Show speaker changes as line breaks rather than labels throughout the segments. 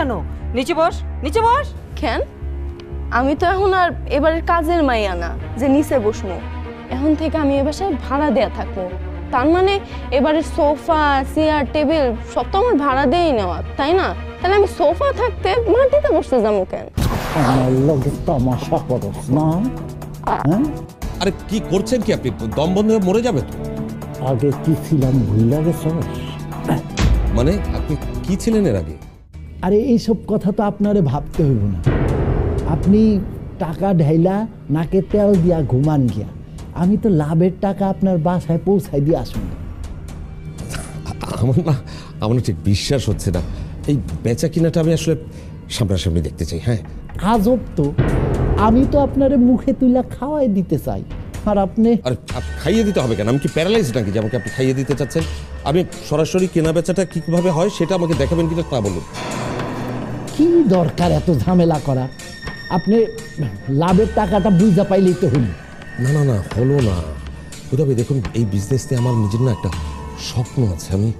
কেন? নিচে বস, নিচে বস।
কেন? আমি তো এখন আর এবারের কাজের মাইয়া না যে নিচে বসমু। এখন থেকে আমি এ বাসায় ভাড়া দেয়া থাকবো। তার মানে এবারের সোফা, চেয়ার, টেবিল সব তো আমার ভাড়া দিয়েই নেওয়া, তাই না? তাহলে আমি সোফা থাকতে মাটিতে বসতে যাবো কেন?
আমার লগে তামাশা করস না? হ্যাঁ,
আরে কি করছেন কি আপনি? দম বন্ধ হয়ে মরে যাবে তো।
আগে কি ছিলাম ভুলে গেছস?
মানে আপনি কি ছিলেন এর আগে?
আরে এইসব কথা তো আপনারে ভাবতে হইব না। আপনি টাকা ঢাইলা নাকে তেল দিয়া ঘুমান গিয়া, আমি তো লাভের টাকা আপনার বাসায় পৌঁছাই দিয়ে আসুন।
আমার ঠিক বিশ্বাস হচ্ছে না। এই বেচা কিনাটা আমি আসলে সামনাসামনি দেখতে চাই। হ্যাঁ,
আজব তো, আমি তো আপনারে মুখে তুইলা খাওয়াই দিতে চাই, আর আপনি
আর খাইয়ে দিতে হবে কেন? আমি কি প্যারালাইজ নাকি যে আমাকে আপনি খাইয়ে দিতে চাচ্ছেন? আমি সরাসরি কেনা বেচাটা কিভাবে হয় সেটা আমাকে দেখাবেন কিনা তা বলুন।
কি দরকার এত ঝামেলা করা? আপনি লাভের টাকাটা বুঝা পাইলেই তো হইল।
না না না, হলো না। তবে দেখুন, এই বিজনেসতে আমার নিজের না একটা স্বপ্ন আছে। আমি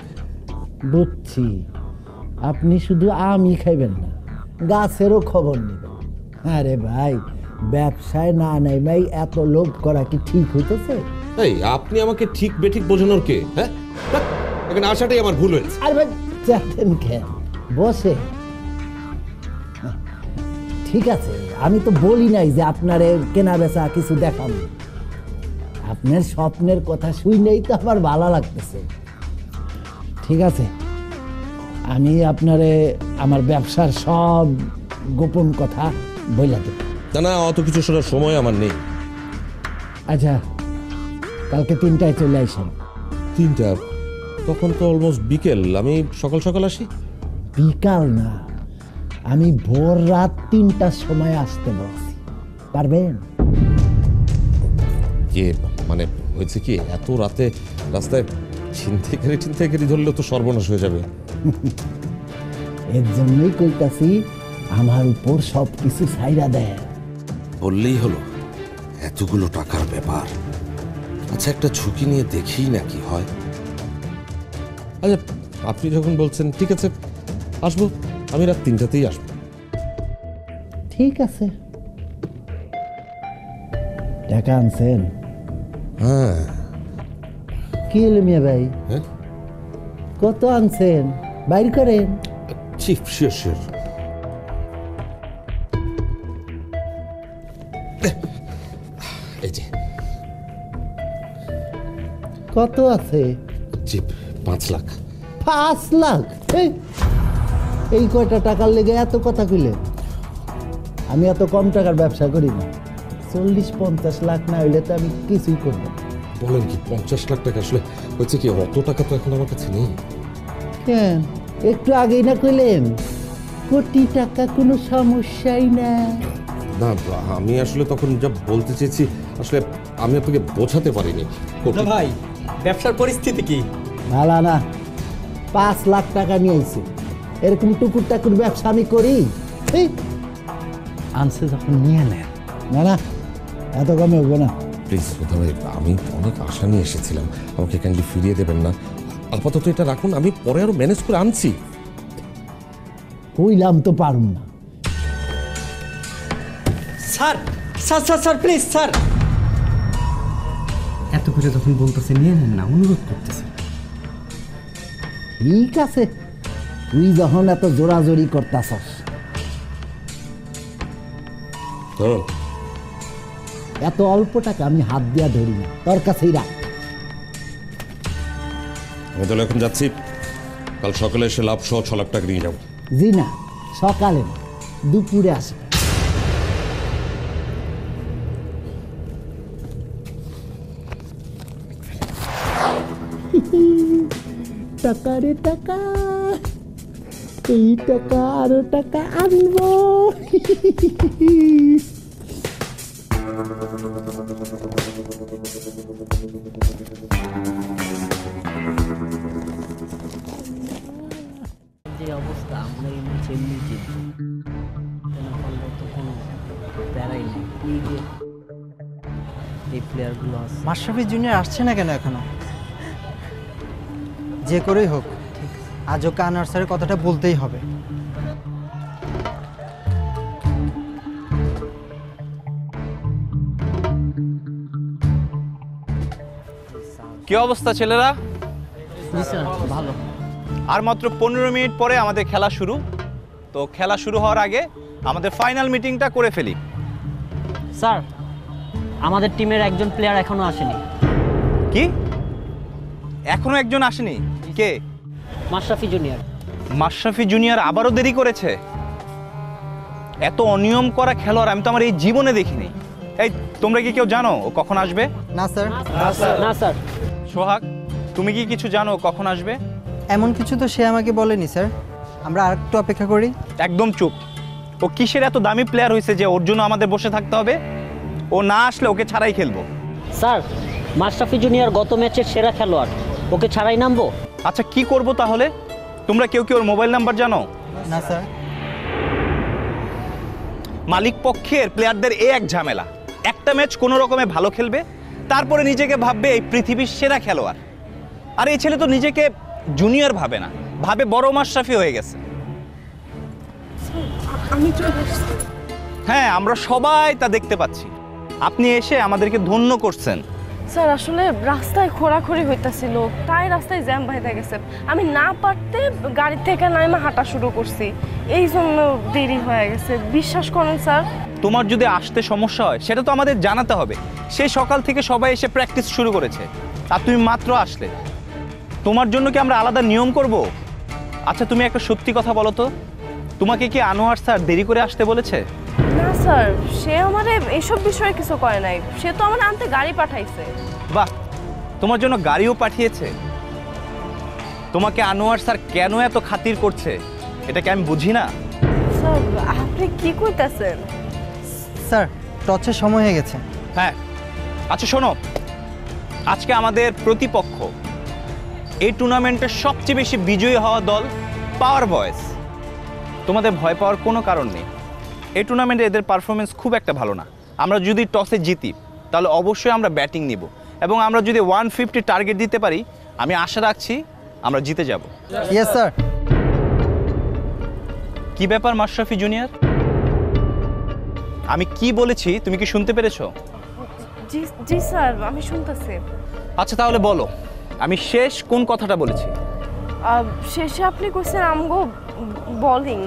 বুঝছি, আপনি শুধু আমি খাইবেন না, গাছেরও খবর নেবেন। আরে ভাই, ব্যবসায় না নাই ভাই এত লোভ করা কি ঠিক হইতেছে?
এই আপনি আমাকে ঠিক বেঠিক বোঝানোর কে? হ্যাঁ, এখানে আসাটাই আমার ভুল হয়েছে।
আরে ভাই চাচ্ছেন খেন, বসে। ঠিক আছে, আমি তো বলি নাই যে আপনারে কেনা বেচা কিছু দেখাবো। আপনার স্বপ্নের কথা শুনেই তো আমার ভালো লাগতেছে। ঠিক আছে, আমি আপনারে আমার ব্যবসার সব গোপন কথা বইলা দেব।
না না, অত কিছু শোনার সময় আমার নেই।
আচ্ছা, কালকে 3টায় চলে আসেন।
3টা? তখন তো অলমোস্ট বিকেল। আমি সকাল সকাল আসি।
বিকাল না, আমি ভোর রাত 3টার সময় আসতে বলছি, পারবেন?
কে মানে হয়েছে কি, এত রাতে রাস্তায় ছিনতাইকারী ধরলে তো সর্বনাশ হয়ে যাবে।
এর জন্যই কইতাছি আমার উপর সব কিছু ছাইরা দেয়।
বললেই হলো, এতগুলো টাকার ব্যাপার। আচ্ছা, একটা ঝুঁকি নিয়ে দেখি না কি হয়। আচ্ছা, আপনি যখন বলছেন ঠিক আছে, আসবো। আমি রাত 3টাতেই আসবো।
ঠিক আছে। টাকা আনছেন?
হ্যাঁ।
কি হলো মিয়া ভাই,
হ্যাঁ,
কত আনছেন? বাইর করেন।
Chief sure sure. এই যে
কত আছে?
চিপ 5 লাখ।
5 লাখ? এই কয়টা টাকার লেগে এত কথা কইলে? আমি এত কম টাকার ব্যবসা করি না। 40-50 লাখ না হইলে তো আমি কিছুই করবো না।
বলেন কি, 50 লাখ টাকা? আসলে হচ্ছে কি, অত টাকা তো এখন আমার কাছে নেই।
কেন, একটু আগেই না কইলেন কোটি টাকা কোনো সমস্যাই না?
না, আমি আসলে তখন যা বলতে চেয়েছি, আসলে আমি আপনাকে বোঝাতে পারিনি।
ভাই, ব্যবসার পরিস্থিতি কি?
ভালো না। 5 লাখ টাকা নিয়ে আইছি, এরকম টুকুর টাকুর ব্যবসা আমি করি?
আনছে যখন নিয়ে নেন।
না না, এত কমে হবো না।
প্লিজ কোথা ভাই, আমি অনেক আশা নিয়ে এসেছিলাম, আমাকে ক্যান্ডি ফিরিয়ে দেবেন না? আপাতত এটা রাখুন, আমি পরে আরো ম্যানেজ করে আনছি।
কইলাম তো পারুম না।
Sir sir sir sir please sir, এত করে যখন বলতেছে নিয়ে নেন না, অনুরোধ করতেছে।
ঠিক আছে, তুই যখন এত জোরাজোরি করতাছস,
ধরুন।
এত অল্প টাকা আমি হাত দিয়া ধরি না, তোর কাছেই রাখ।
আমি তাহলে এখন যাচ্ছি, কাল সকালে এসে লাভ সহ 6 লাখ টাকা নিয়ে যাবো।
জি না, সকালে না, দুপুরে আসে। টাকা রে টাকা, এই টাকা আরো টাকা আনবো।
যে অবস্থা, আমরা এই ম্যাচে এমনি জিতবো, না পারলে তো কোনো প্যারাই নেই। এই যে এই প্লেয়ারগুলো আছে,
মাশরাফি জুনিয়র আসছে না কেন এখনো? যে করেই হোক, আজও কান আর্সারের কথাটা বলতেই হবে।
কি অবস্থা ছেলেরা?
জি স্যার ভালো।
আর মাত্র 15 মিনিট পরে আমাদের খেলা শুরু। তো খেলা শুরু হওয়ার আগে আমাদের ফাইনাল মিটিংটা করে ফেলি।
স্যার আমাদের টিমের একজন প্লেয়ার এখনো আসেনি।
কি? এখনো একজন আসেনি? কে?
মাশরাফি জুনিয়র।
মাশরাফি জুনিয়র আবারও দেরি করেছে? এত অনিয়ম করা খেলোয়াড় আমি তো আমার এই জীবনে দেখিনি। এই তোমরা কি কেউ জানো ও কখন আসবে?
না স্যার,
না স্যার।
সোহাগ, তুমি কি কিছু জানো ও কখন আসবে?
এমন কিছু তো সে আমাকে বলেনি স্যার। আমরা আরেকটু অপেক্ষা করি।
একদম চুপ। ও কিসের এত দামি প্লেয়ার হয়েছে যে ওর জন্য আমাদের বসে থাকতে হবে? ও না আসলে ওকে ছাড়াই খেলবো।
স্যার মাশরাফি জুনিয়র গত ম্যাচের সেরা খেলোয়াড়, ওকে ছাড়াই নামবো?
আচ্ছা কি করব তাহলে? তোমরা কেউ কি ওর মোবাইল নাম্বার জানো?
না স্যার।
মালিক পক্ষের প্লেয়ারদের এক ঝামেলা, একটা ম্যাচ কোনো রকমে ভালো খেলবে, তারপরে নিজেকে ভাববে এই পৃথিবীর সেরা খেলোয়াড়। আর এই ছেলে তো নিজেকে জুনিয়র ভাবে না, ভাবে বড় মাশরাফি হয়ে গেছে। হ্যাঁ, আমরা সবাই তা দেখতে পাচ্ছি। আপনি এসে আমাদেরকে ধন্য করছেন।
স্যার আসলে রাস্তায় খোঁড়াখড়ি হইতাছিল, তাই রাস্তায় জ্যাম বাইতে গেছে। আমি না পারতে গাড়ি থেকে নাইমা হাঁটা শুরু করছি, এই জন্য দেরি হয়ে গেছে। বিশ্বাস করেন স্যার।
তোমার যদি আসতে সমস্যা হয় সেটা তো আমাদের জানাতে হবে। সেই সকাল থেকে সবাই এসে প্র্যাকটিস শুরু করেছে, আর তুমি মাত্র আসলে। তোমার জন্য কি আমরা আলাদা নিয়ম করব? আচ্ছা তুমি একটা সত্যি কথা বলো তো, তোমাকে কি আনোয়ার স্যার দেরি করে আসতে বলেছে?
না স্যার, সে আমারে এসব বিষয়ে কিছু করে নাই। সে তো আমার আনতে গাড়ি পাঠাইছে।
বাহ, তোমার জন্য গাড়িও পাঠিয়েছে? তোমাকে আনোয়ার স্যার কেন এত খাতির করছে এটাকে আমি বুঝি না।
স্যার আপনি কি কইতাছেন?
স্যার টচের সময় হয়ে গেছে।
হ্যাঁ, আচ্ছা শোনো, আজকে আমাদের প্রতিপক্ষ এই টুর্নামেন্টের সবচেয়ে বেশি বিজয়ী হওয়া দল পাওয়ার বয়েজ। তোমাদের ভয় পাওয়ার কোনো কারণ নেই। এই টুর্নামেন্টে এদের পারফরমেন্স খুব একটা ভালো না। আমরা যদি টসে জিতি তাহলে অবশ্যই আমরা ব্যাটিং নিব, এবং আমরা যদি 150 টার্গেট দিতে পারি আমি আশা রাখছি আমরা জিতে যাব।
Yes sir.
কি ব্যাপার মাশরাফি জুনিয়র, আমি কি বলেছি তুমি কি শুনতে পেরেছো?
জি জি স্যার, আমি শুনতেছি।
আচ্ছা তাহলে বলো, আমি শেষ কোন কথাটা বলেছি?
শেষে আপনি কইছেন আমগো বোলিং।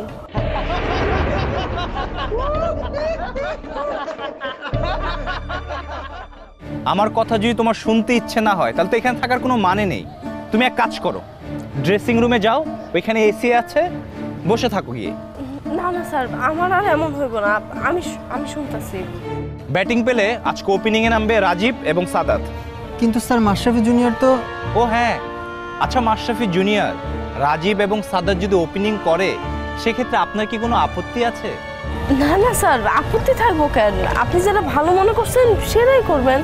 আমার কথা যদি তোমার শুনতে ইচ্ছে না হয় তাহলে তো এখানে থাকার কোনো মানে নেই। তুমি এক কাজ করো, ড্রেসিং রুমে যাও, ওইখানে এসি আছে, বসে থাকো গিয়ে।
না না স্যার, আমার আর এমন হইব না। আমি শুনতেছি।
ব্যাটিং পেলে আজকে ওপেনিংয়ে নামবে রাজীব এবং সাদাত।
কিন্তু স্যার মাশরাফি জুনিয়র তো।
ও হ্যাঁ, আচ্ছা মাশরাফি জুনিয়র, রাজীব এবং সাদাত যদি ওপেনিং করে সেক্ষেত্রে আপনার কি কোনো আপত্তি আছে?
না না স্যার, আপত্তি থাকবো কেন? আপনি যেটা ভালো মনে করছেন সেটাই করবেন।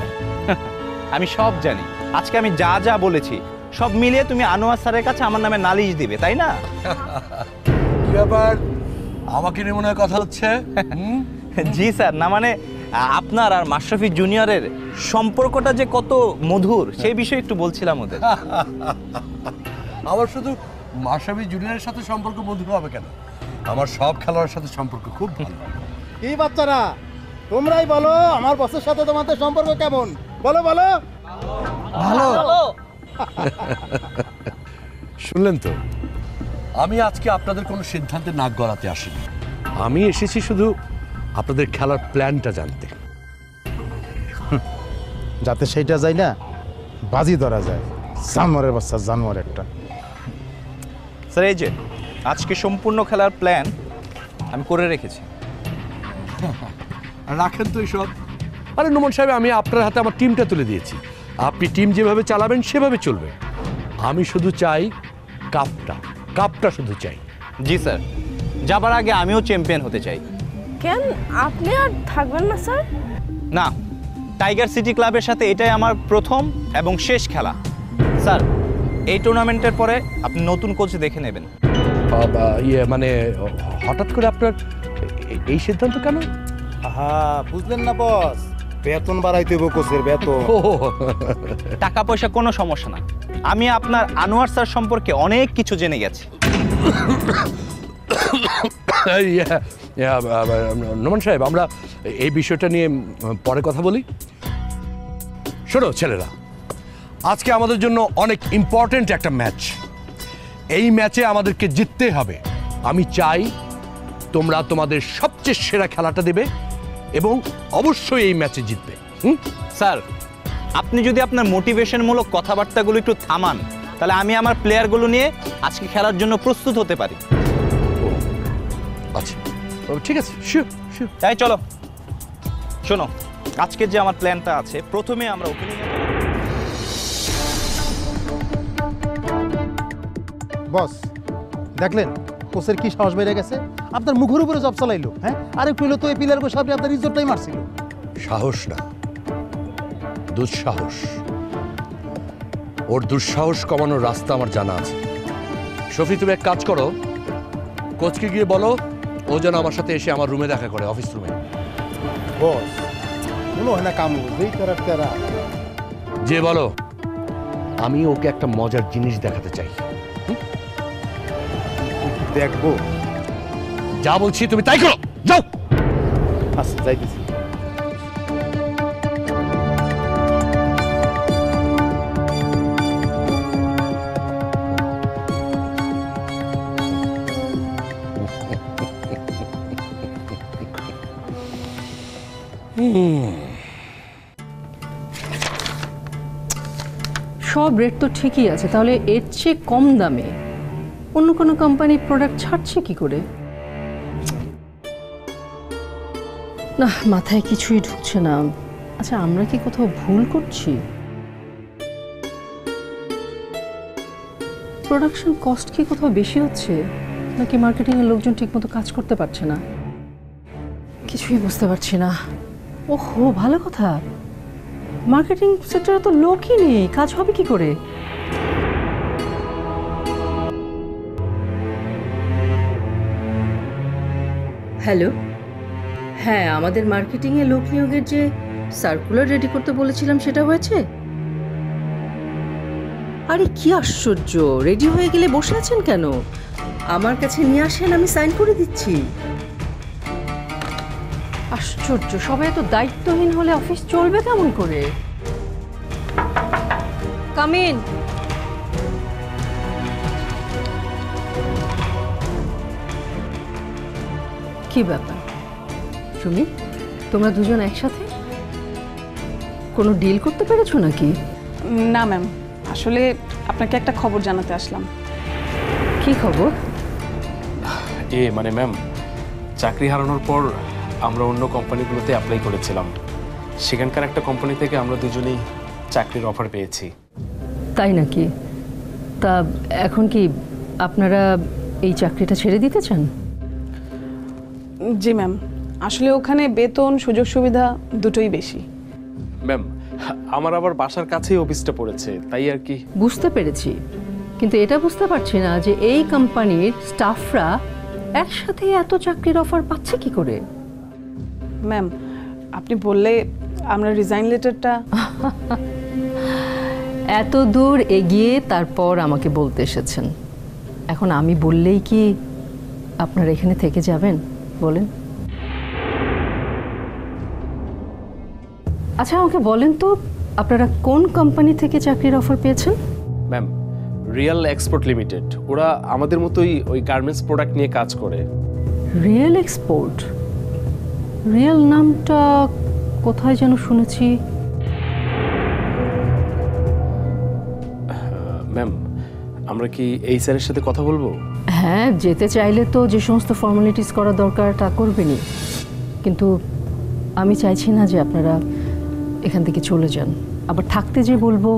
আমি সব জানি। আজকে আমি যা যা বলেছি সব মিলিয়ে তুমি আনোয়ার স্যারের কাছে আমার নামে নালিশ দিবে, তাই না?
কি ব্যাপার, আমাকে নিয়ে মনে হয় কথা হচ্ছে?
জি স্যার, না মানে আপনার আর মাশরাফি জুনিয়রের সম্পর্কটা যে কত মধুর সেই বিষয়ে একটু বলছিলাম ওদের।
আমার শুধু মাশরাফি জুনিয়রের সাথে সম্পর্ক মধুর হবে কেন, আমার সব খেলোয়াড়ের সাথে সম্পর্ক খুব ভালো।
কি বাচ্চারা, তোমরাই বলো আমার বসের সাথে তোমাদের সম্পর্ক কেমন? বলো বলো।
ভালো।
শুনলেন তো, আমি আজকে আপনাদের কোনো সিদ্ধান্তে নাক গলাতে আসিনি। আমি এসেছি শুধু আপনাদের খেলার প্ল্যানটা জানতে।
যাতে সেইটা যায় না বাজি ধরা যায়। জানোয়ারের বাচ্চা, জানোয়ার একটা।
স্যার এই যে আজকে সম্পূর্ণ খেলার প্ল্যান আমি করে রেখেছি।
রাখেন তো এইসব। আরে নোমান সাহেব, আমি আপনার হাতে আমার টিমটা তুলে দিয়েছি, আপনি টিম যেভাবে চালাবেন সেভাবে চলবে। আমি শুধু চাই কাপটা শুধু চাই।
জি স্যার, যাবার আগে আমিও চ্যাম্পিয়ন হতে চাই।
কেন আপনি আর থাকবেন না স্যার?
না, টাইগার সিটি ক্লাবের সাথে এটাই আমার প্রথম এবং শেষ খেলা। স্যার এই টুর্নামেন্টের পরে আপনি নতুন কোচ দেখে নেবেন।
মানে হঠাৎ করে আপনার এই সিদ্ধান্ত কেন?
হ্যাঁ, বুঝলেন না বস, বেতন বাড়াইতে হইব কোচের বেতন।
টাকা পয়সা কোনো সমস্যা না, আমি আপনার আনোয়ার স্যার সম্পর্কে অনেক কিছু জেনে গেছি।
নোমান সাহেব, আমরা এই বিষয়টা নিয়ে পরে কথা বলি। শোনো ছেলেরা, আজকে আমাদের জন্য অনেক ইম্পর্ট্যান্ট একটা ম্যাচ। এই ম্যাচে আমাদেরকে জিততে হবে। আমি চাই তোমরা তোমাদের সবচেয়ে সেরা খেলাটা দেবে এবং অবশ্যই এই ম্যাচে জিতবে।
স্যার, আপনি যদি আপনার মোটিভেশনমূলক কথাবার্তাগুলো একটু থামান, তাহলে আমি আমার প্লেয়ারগুলো নিয়ে আজকে খেলার জন্য প্রস্তুত হতে পারি।
আচ্ছা, ঠিক আছে, শিওর শিওর।
তাই চলো, শোনো, আজকের যে আমার প্ল্যানটা আছে, প্রথমে আমরা ওপেনিং
বস দেখলেন কোচের কি সাহস বেড়ে গেছে, আপনার মুখের উপরে জব চালাইলো। হ্যাঁ, আর একটু হলো তো এই পিলারগুলো সামনে আপনার ইজ্জতটাই মারছিল।
সাহস না, দুঃসাহস। ওর দুঃসাহস কমানোর রাস্তা আমার জানা আছে। শফি, তুমি এক কাজ করো, কোচকে গিয়ে বলো ও যেন আমার সাথে এসে আমার রুমে দেখা করে, অফিস রুমে।
বস মনে হয় না কামু যেই করার তেরা।
যে বলো আমি ওকে একটা মজার জিনিস দেখাতে চাই।
দেখবো,
যা বলছি তুমি তাই করো, যাও।
আচ্ছা যাইতেছি।
সব রেট তো ঠিকই আছে, তাহলে এর চেয়ে কম দামে অন্য কোনো কোম্পানি প্রোডাক্ট ছাড়ছে কি করে? না, মাথায় কিছুই ঢুকছে না। আচ্ছা, আমরা কি কোথাও ভুল করছি? প্রোডাকশন কস্ট কি কোথাও বেশি হচ্ছে, নাকি মার্কেটিংয়ের লোকজন ঠিকমতো কাজ করতে পারছে না? কিছুই বুঝতে পারছি না। ওহো, ভালো কথা, মার্কেটিং সেক্টরে তো লোকই নেই, কাজ হবে কি করে? হ্যালো, হ্যাঁ, আমাদের মার্কেটিংয়ে লোক নিয়োগের যে সার্কুলার রেডি করতে বলেছিলাম সেটা হয়েছে? আরে কি আশ্চর্য, রেডি হয়ে গেলে বসে আছেন কেন? আমার কাছে নিয়ে আসেন, আমি সাইন করে দিচ্ছি। আশ্চর্য, সবাই এত দায়িত্বহীন হলে অফিস চলবে কেমন করে? Come in. কি ব্যাপার সুমি, তোমরা দুজন একসাথে কোনো ডিল করতে পেরেছো নাকি?
না ম্যাম, আসলে আপনাকে একটা খবর জানাতে আসলাম।
কি খবর?
মানে ম্যাম, চাকরি হারানোর পর আমরা অন্য কোম্পানিগুলোতে অ্যাপ্লাই করেছিলাম। সেখানকার একটা কোম্পানি থেকে আমরা দুজনেই চাকরির অফার পেয়েছি।
তাই নাকি? তা এখন কি আপনারা এই চাকরিটা ছেড়ে দিতে চান?
জি ম্যাম, আসলে ওখানে বেতন সুযোগ সুবিধা দুটোই বেশি।
ম্যাম, আমার আবার বাসার কাছেই অফিসটা পড়েছে, তাই আর কি।
বুঝতে পেরেছি, কিন্তু এটা বুঝতে পারছি না যে এই কোম্পানির স্টাফরা একসাথে এত চাকরির অফার পাচ্ছে কি করে?
ম্যাম, আপনি বললে আমরা রিজাইন লেটারটা।
এত দূর এগিয়ে তারপর আমাকে বলতে এসেছেন, এখন আমি বললেই কি আপনারা এখানে থেকে যাবেন বলেন? আচ্ছা, আমাকে বলেন তো, আপনারা কোন কোম্পানি থেকে চাকরির অফার পেয়েছেন?
Ma'am, real export limited. ওরা আমাদের মতোই ওই গার্মেন্টস প্রোডাক্ট নিয়ে কাজ করে।
Real export? রিয়েল নামটা কোথায় যেন শুনেছি।
ম্যাম, আমরা কি এই স্যারের সাথে কথা বলবো?
হ্যাঁ, যেতে চাইলে তো যে সমস্ত ফর্মালিটিস করা দরকার তা করবেনই, কিন্তু আমি চাইছি না যে আপনারা এখান থেকে চলে যান। আবার থাকতে যে বলবো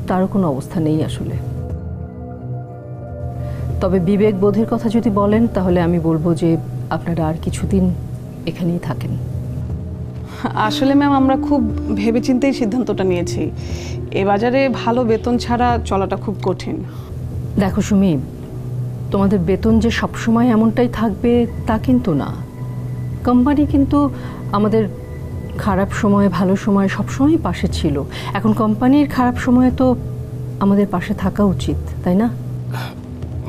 তারও কোনো অবস্থা নেই আসলে। তবে বিবেক বোধের কথা যদি বলেন তাহলে আমি বলবো যে আপনারা আর কিছুদিন এখানেই থাকেন।
আসলে ম্যাম, আমরা খুব ভেবেচিন্তেই সিদ্ধান্তটা নিয়েছি। এ বাজারে ভালো বেতন ছাড়া চলাটা খুব কঠিন।
দেখো সুমি, তোমাদের বেতন যে সবসময় এমনটাই থাকবে তা কিন্তু না। কোম্পানি কিন্তু আমাদের খারাপ সময় ভালো সময় সবসময় পাশে ছিল। এখন কোম্পানির খারাপ সময়ে তো আমাদের পাশে থাকা উচিত, তাই না?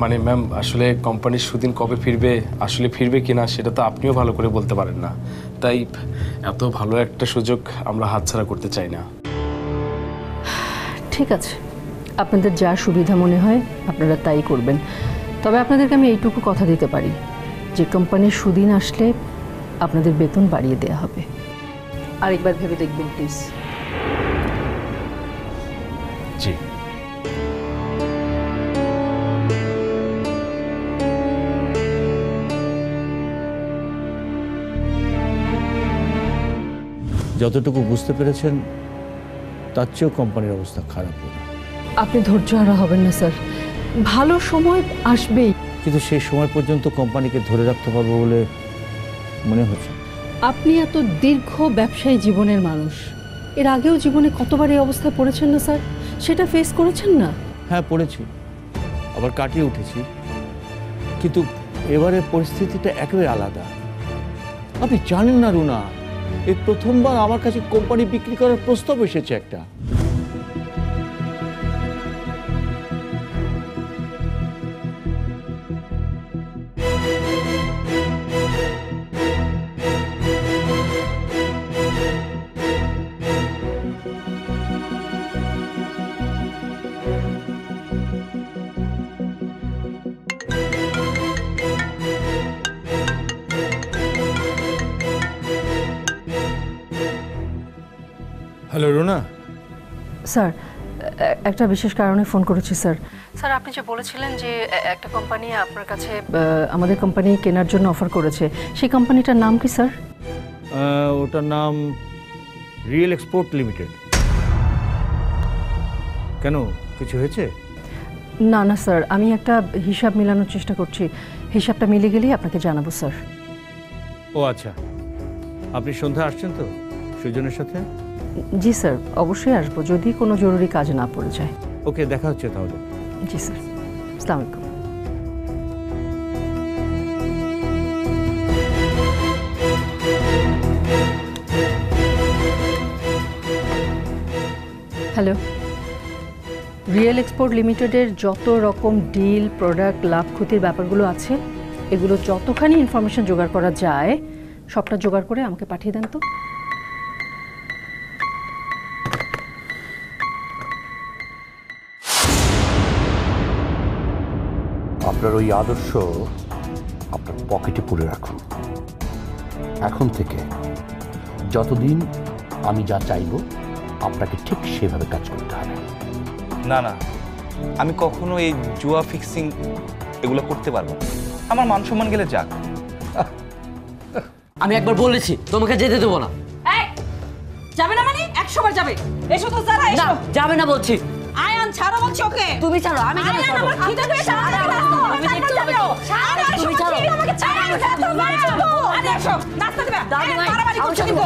মানে ম্যাম, আসলে কোম্পানির সুদিন কবে ফিরবে, আসলে ফিরবে কিনা সেটা তো আপনিও ভালো করে বলতে পারেন না। তাই এত ভালো একটা সুযোগ আমরা হাতছাড়া করতে চাই না।
ঠিক আছে, আপনাদের যা সুবিধা মনে হয় আপনারা তাই করবেন। তবে আপনাদেরকে আমি এইটুকু কথা দিতে পারি যে কোম্পানির সুদিন আসলে আপনাদের বেতন বাড়িয়ে দেওয়া হবে। আরেকবার ভেবে দেখবেন প্লিজ।
জি।
যতটুকু বুঝতে পেরেছেন তার চেয়েও কোম্পানির অবস্থা খারাপ হবে।
আপনি ধৈর্যহারা হবেন না স্যার, ভালো সময় আসবেই।
কিন্তু সেই সময় পর্যন্ত কোম্পানিকে ধরে রাখতে পারবো বলে মনে হচ্ছে।
আপনি এত দীর্ঘ ব্যবসায়ী জীবনের মানুষ, এর আগেও জীবনে কতবার এই অবস্থায় পড়েছেন না স্যার? সেটা ফেস করেছেন না?
হ্যাঁ পড়েছি, আবার কাটিয়ে উঠেছি, কিন্তু এবারে পরিস্থিতিটা একেবারে আলাদা। আপনি জানেন না রুনা, এই প্রথমবার আমার কাছে কোম্পানি বিক্রি করার প্রস্তাব এসেছে একটা। হ্যালো রুনা।
স্যার, একটা বিশেষ কারণে ফোন করেছি স্যার। স্যার, আপনি যে বলেছিলেন যে একটা কোম্পানি আপনার কাছে আমাদের কোম্পানি কেনার জন্য অফার করেছে, সেই কোম্পানিটার নাম কি স্যার?
ওটার নাম রিয়েল এক্সপোর্ট লিমিটেড। কেন, কিছু হয়েছে?
না না স্যার, আমি একটা হিসাব মেলানোর চেষ্টা করছি, হিসাবটা মিলে গেলেই আপনাকে জানাবো স্যার।
ও আচ্ছা, আপনি সন্ধ্যায় আসছেন তো সুজনের সাথে?
জি স্যার, অবশ্যই আসবো যদি কোনো জরুরি কাজ না পড়ে যায়।
ওকে, দেখা হচ্ছে তাহলে।
জি স্যার, আসসালামু আলাইকুম। হ্যালো, রিয়েল এক্সপোর্ট লিমিটেডের যত রকম ডিল, প্রোডাক্ট, লাভ ক্ষতির ব্যাপারগুলো আছে, এগুলো যতখানি ইনফরমেশন জোগাড় করা যায় সবটা জোগাড় করে আমাকে পাঠিয়ে দেন তো।
আপনার ওই আদর্শ আপনার পকেটে পুরে রাখুন। এখন থেকে যতদিন আমি যা চাইব আপনাকে ঠিক সেভাবে কাজ করতে হবে।
না না, আমি কখনো এই জুয়া ফিক্সিং এগুলো করতে পারবো না। আমার মান সম্মান গেলে যাক।
আমি একবার বলেছি তোমাকে যেতে দেবো না।
যাবে না মানে 100 বার যাবে। এসো তো যারা, এসো।
যাবে না বলছি।
আয়ান ছাড়ো বলছি ওকে।
তুমি ছাড়ো, আমি কেন ছাড়ো?
আমার খিদে পেয়েছে,
তুমি দেখতে হবে তো।
তুমি ছাড়ো আমাকে, ছাড়ো আরে এসো, নাস্তা দিবা।
দাদি ভাই,
মারামারি করছো কিন্তু।